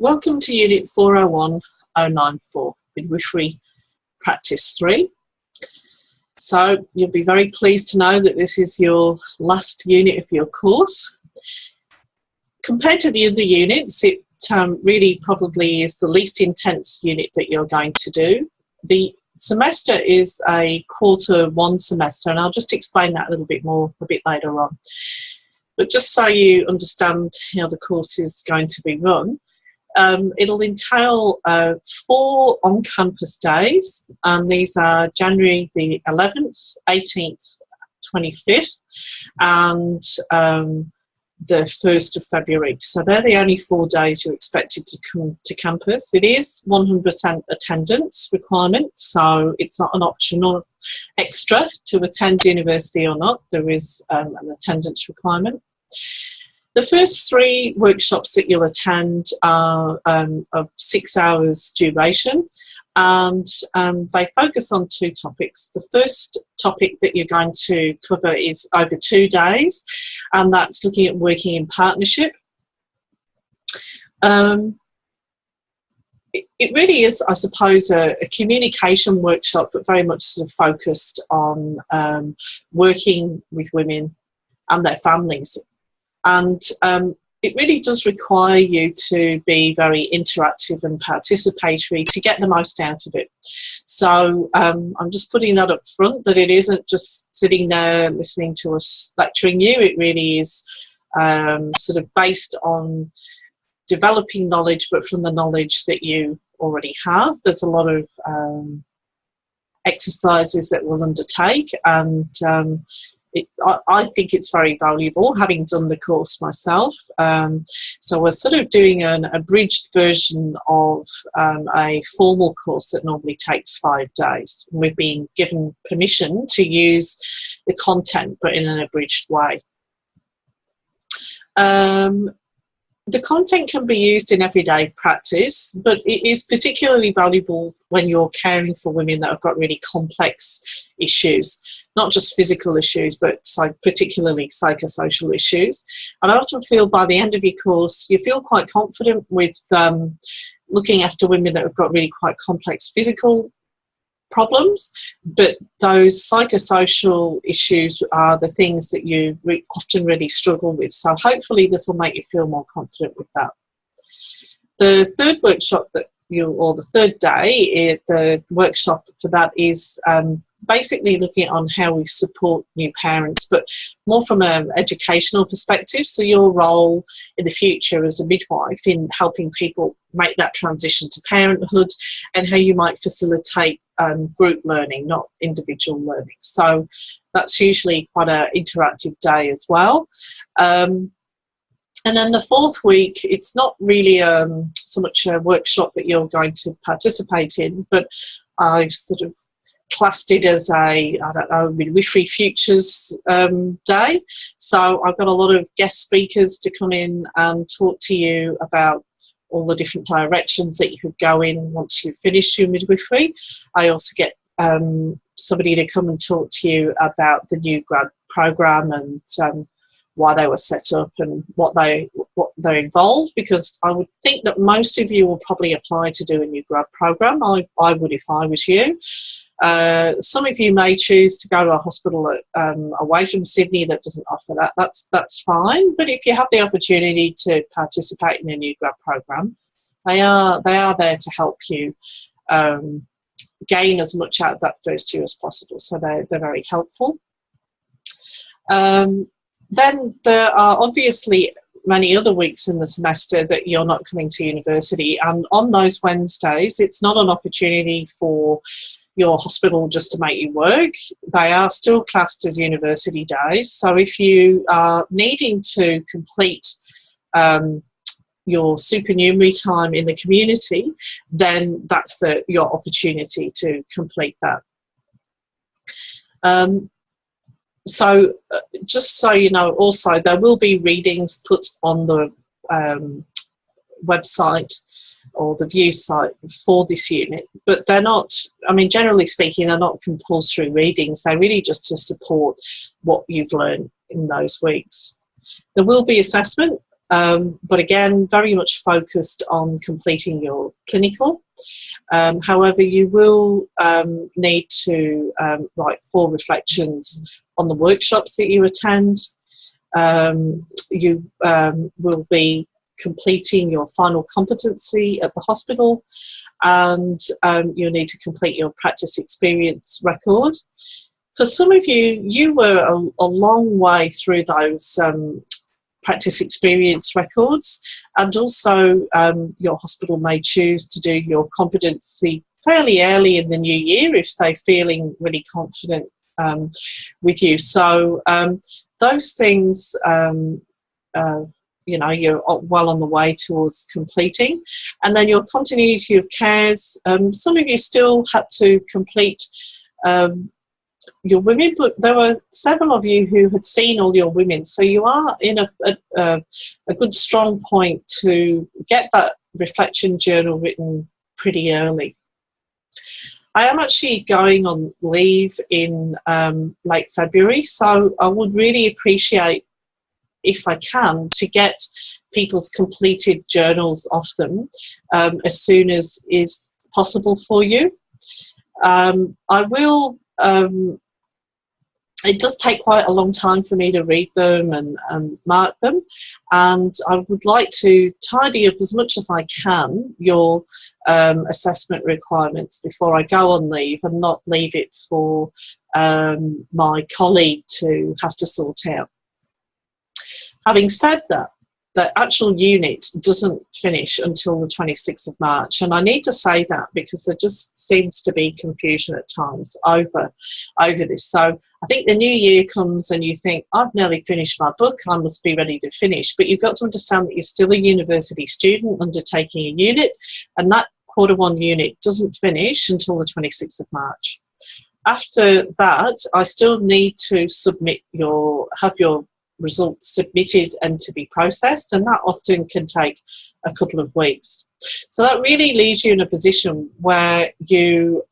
Welcome to Unit 401094, Midwifery Practice 3. So you'll be very pleased to know that this is your last unit of your course. Compared to the other units, it really probably is the least intense unit that you're going to do. The semester is a quarter one semester, and I'll just explain that a little bit more a bit later on. But just so you understand how the course is going to be run, it'll entail 4 on-campus days, and these are January the 11th, 18th, 25th, and the 1st of February. So they're the only 4 days you're expected to come to campus. It is 100% attendance requirement, so it's not an optional extra to attend university or not. There is an attendance requirement. The first 3 workshops that you'll attend are of 6 hours duration, and they focus on 2 topics. The first topic that you're going to cover is over 2 days, and that's looking at working in partnership. It really is, I suppose, a communication workshop, but very much sort of focused on working with women and their families. And it really does require you to be very interactive and participatory to get the most out of it. So I'm just putting that up front, that it isn't just sitting there listening to us lecturing you. It really is sort of based on developing knowledge, but from the knowledge that you already have. There's a lot of exercises that we'll undertake, and I think it's very valuable, having done the course myself. So we're sort of doing an abridged version of a formal course that normally takes 5 days. We've been given permission to use the content, but in an abridged way. The content can be used in everyday practice, but it is particularly valuable when you're caring for women that have got really complex issues, not just physical issues, but particularly psychosocial issues. And I often feel by the end of your course, you feel quite confident with looking after women that have got really quite complex physical problems, but those psychosocial issues are the things that you often really struggle with. So hopefully this will make you feel more confident with that. The third workshop or the third day, the workshop for that is basically looking on how we support new parents, but more from an educational perspective. So your role in the future as a midwife in helping people make that transition to parenthood, and how you might facilitate group learning, not individual learning. So that's usually quite an interactive day as well. And then the 4th week, it's not really so much a workshop that you're going to participate in, but I've sort of classed it as midwifery futures day. So I've got a lot of guest speakers to come in and talk to you about all the different directions that you could go in once you finish your midwifery. I also get somebody to come and talk to you about the new grad program and why they were set up and what they're involved, because I would think that most of you will probably apply to do a new grad program. I would if I was you. Some of you may choose to go to a hospital away from Sydney that doesn't offer that. That's fine. But if you have the opportunity to participate in a new grad program, they are there to help you gain as much out of that first year as possible. So they're very helpful. Then there are obviously many other weeks in the semester that you're not coming to university, and on those Wednesdays it's not an opportunity for your hospital just to make you work. They are still classed as university days. So if you are needing to complete your supernumerary time in the community, then that's your opportunity to complete that. So just so you know, also there will be readings put on the website or the view site for this unit, but they're not, I mean, generally speaking, they're not compulsory readings. They're really just to support what you've learned in those weeks. There will be assessment but again, very much focused on completing your clinical. However, you will need to write 4 reflections on the workshops that you attend. You will be completing your final competency at the hospital, and you'll need to complete your practice experience record. For some of you, you were a long way through those practice experience records, and also your hospital may choose to do your competency fairly early in the new year if they're feeling really confident with you. So those things, you know, you're well on the way towards completing. And then your continuity of cares, some of you still had to complete your women, but there were several of you who had seen all your women, so you are in a good strong point to get that reflection journal written pretty early. I am actually going on leave in late February, so I would really appreciate, if I can, to get people's completed journals off them as soon as is possible for you. I will. It does take quite a long time for me to read them and mark them, and I would like to tidy up as much as I can your assessment requirements before I go on leave, and not leave it for my colleague to have to sort out. Having said that, the actual unit doesn't finish until the 26th of March, and I need to say that because there just seems to be confusion at times over this. So I think the new year comes and you think, I've nearly finished my book, I must be ready to finish, but you've got to understand that you're still a university student undertaking a unit, and that Q1 unit doesn't finish until the 26th of March. After that, I still need to have your results submitted and to be processed, and that often can take a couple of weeks. So that really leaves you in a position where you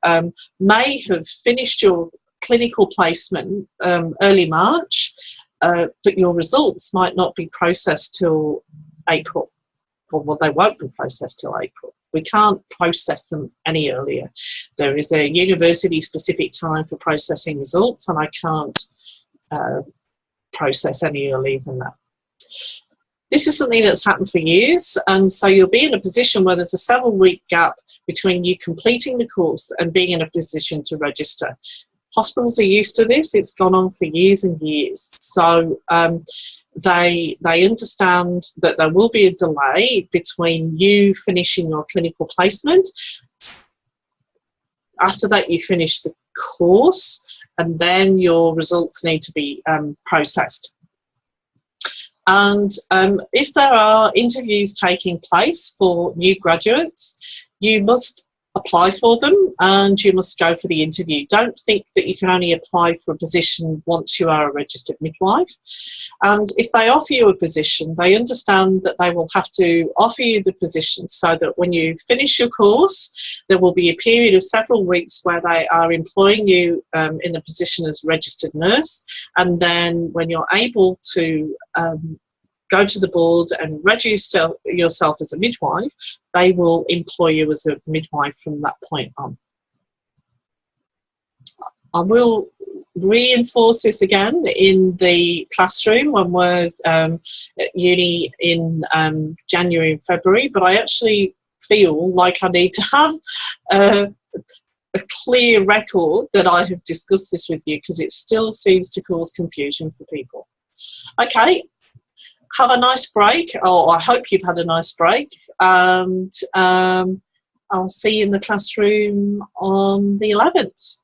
may have finished your clinical placement early March, but your results might not be processed till April. Well, they won't be processed till April. We can't process them any earlier. There is a university-specific time for processing results, and I can't process any earlier than that. This is something that's happened for years, and so you'll be in a position where there's a several-week gap between you completing the course and being in a position to register. Hospitals are used to this. It's gone on for years and years. So they understand that there will be a delay between you finishing your clinical placement. After that, you finish the course, and then your results need to be processed. And if there are interviews taking place for new graduates, you must apply for them and you must go for the interview. Don't think that you can only apply for a position once you are a registered midwife. And if they offer you a position, they understand that they will have to offer you the position so that when you finish your course, there will be a period of several weeks where they are employing you in a position as registered nurse. And then when you're able to go to the board and register yourself as a midwife, they will employ you as a midwife from that point on. I will reinforce this again in the classroom when we're at uni in January and February, but I actually feel like I need to have a clear record that I have discussed this with you, because it still seems to cause confusion for people. Okay. Have a nice break, or I hope you've had a nice break, and I'll see you in the classroom on the 11th.